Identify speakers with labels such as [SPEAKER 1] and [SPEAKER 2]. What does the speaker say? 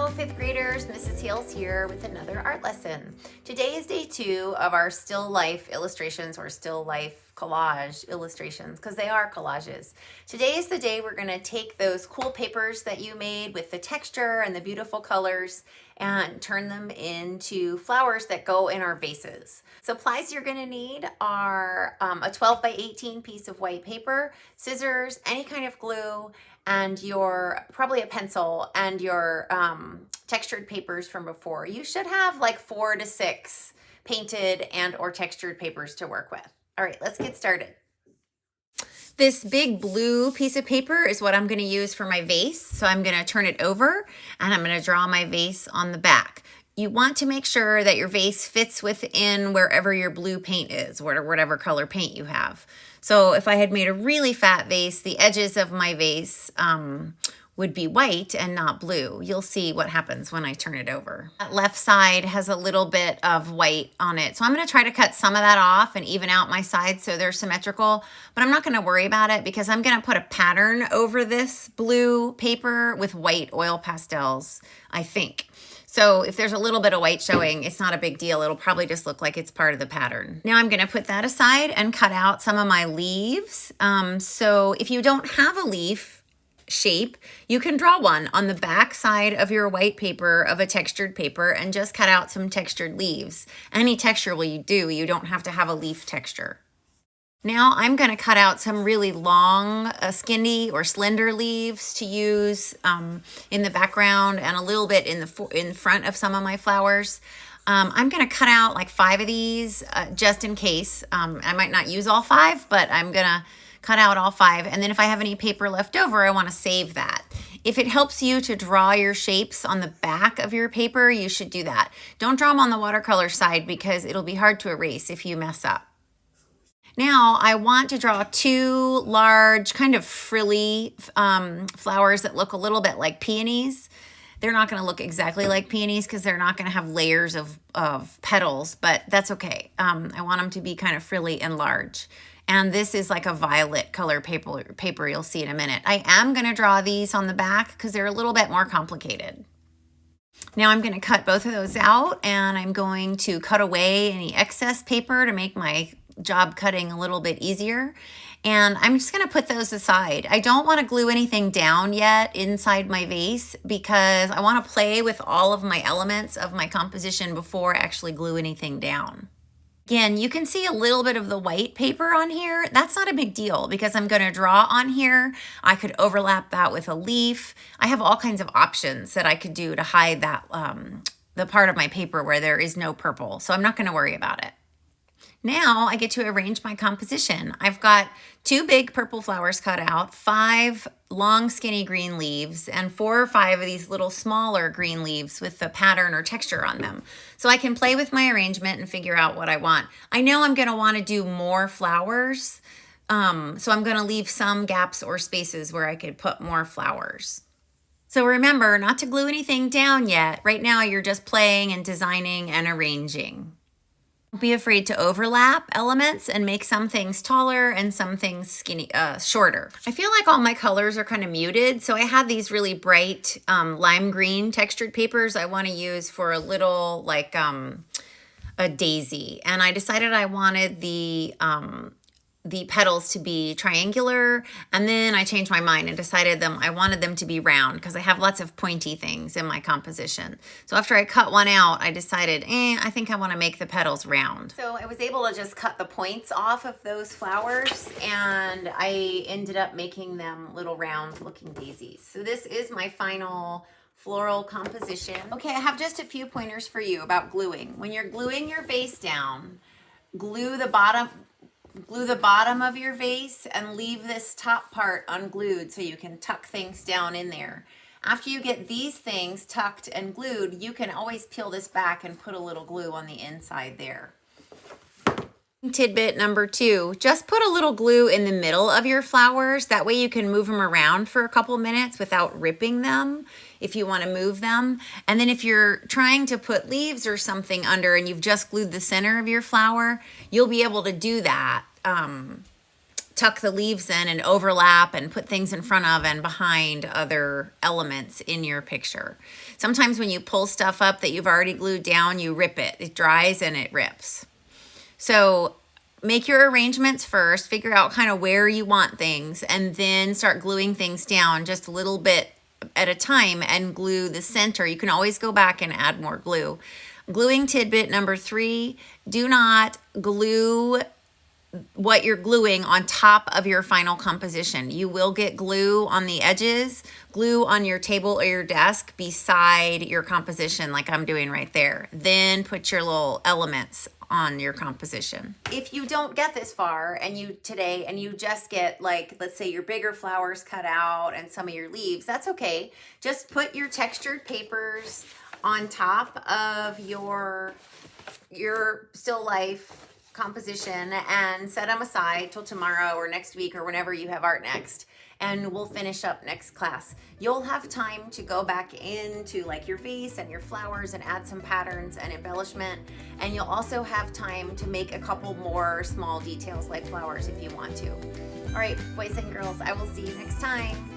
[SPEAKER 1] Hello, fifth graders. Mrs. Hales here with another art lesson. Today is day 2 of our still life illustrations or still life collage illustrations because they are collages. Today is the day we're going to take those cool papers that you made with the texture and the beautiful colors and turn them into flowers that go in our vases. Supplies you're going to need are a 12 by 18 piece of white paper, scissors, any kind of glue, and probably a pencil and your textured papers from before. You should have like 4 to 6 painted and or textured papers to work with. All right, let's get started. This big blue piece of paper is what I'm going to use for my vase. So I'm going to turn it over and I'm going to draw my vase on the back. You want to make sure that your vase fits within wherever your blue paint is, whatever color paint you have. So if I had made a really fat vase, the edges of my vase would be white and not blue. You'll see what happens when I turn it over. That left side has a little bit of white on it. So I'm gonna try to cut some of that off and even out my sides so they're symmetrical, but I'm not gonna worry about it because I'm gonna put a pattern over this blue paper with white oil pastels, I think. So if there's a little bit of white showing, it's not a big deal. It'll probably just look like it's part of the pattern. Now I'm gonna put that aside and cut out some of my leaves. So if you don't have a leaf shape, you can draw one on the back side of your white paper of a textured paper and just cut out some textured leaves. Any texture will you do, you don't have to have a leaf texture. Now I'm going to cut out some really long, skinny or slender leaves to use in the background and a little bit in front of some of my flowers. I'm going to cut out like 5 of these just in case. I might not use all 5, but I'm going to cut out all 5. And then if I have any paper left over, I want to save that. If it helps you to draw your shapes on the back of your paper, you should do that. Don't draw them on the watercolor side because it'll be hard to erase if you mess up. Now I want to draw 2 large kind of frilly flowers that look a little bit like peonies. They're not going to look exactly like peonies because they're not going to have layers of petals, but that's okay. I want them to be kind of frilly and large. And this is like a violet color paper you'll see in a minute. I am going to draw these on the back because they're a little bit more complicated. Now I'm going to cut both of those out and I'm going to cut away any excess paper to make my job cutting a little bit easier. And I'm just going to put those aside. I don't want to glue anything down yet inside my vase because I want to play with all of my elements of my composition before I actually glue anything down. Again, you can see a little bit of the white paper on here. That's not a big deal because I'm going to draw on here. I could overlap that with a leaf. I have all kinds of options that I could do to hide that the part of my paper where there is no purple. So I'm not going to worry about it. Now I get to arrange my composition. I've got 2 big purple flowers cut out, 5 long skinny green leaves, and 4 or 5 of these little smaller green leaves with the pattern or texture on them. So I can play with my arrangement and figure out what I want. I know I'm going to want to do more flowers, so I'm going to leave some gaps or spaces where I could put more flowers. So remember not to glue anything down yet. Right now you're just playing and designing and arranging. Don't be afraid to overlap elements and make some things taller and some things shorter. I feel like all my colors are kind of muted, so I have these really bright lime green textured papers I want to use for a little like a daisy. And I decided I wanted the petals to be triangular, and then I changed my mind and decided I wanted them to be round because I have lots of pointy things in my composition. So after I cut one out, I decided, I think I want to make the petals round. So I was able to just cut the points off of those flowers, and I ended up making them little round looking daisies. So this is my final floral composition. Okay, I have just a few pointers for you about gluing. When you're gluing your vase down, glue the bottom of your vase and leave this top part unglued so you can tuck things down in there. After you get these things tucked and glued, you can always peel this back and put a little glue on the inside there. Tidbit number 2, just put a little glue in the middle of your flowers. That way you can move them around for a couple minutes without ripping them if you want to move them. And then if you're trying to put leaves or something under and you've just glued the center of your flower, you'll be able to do that tuck the leaves in and overlap and put things in front of and behind other elements in your picture. Sometimes when you pull stuff up that you've already glued down, you rip it. It dries and it rips. So make your arrangements first, figure out kind of where you want things, and then start gluing things down just a little bit at a time and glue the center. You can always go back and add more glue. Gluing tidbit number 3, do not glue what you're gluing on top of your final composition. You will get glue on the edges, glue on your table or your desk beside your composition like I'm doing right there. Then put your little elements on your composition. If you don't get this far and you just get, like, let's say your bigger flowers cut out and some of your leaves, that's okay. Just put your textured papers on top of your still life composition and set them aside till tomorrow or next week or whenever you have art next, and we'll finish up next class. You'll have time to go back into like your vase and your flowers and add some patterns and embellishment, and you'll also have time to make a couple more small details like flowers if you want to. All right, boys and girls, I will see you next time.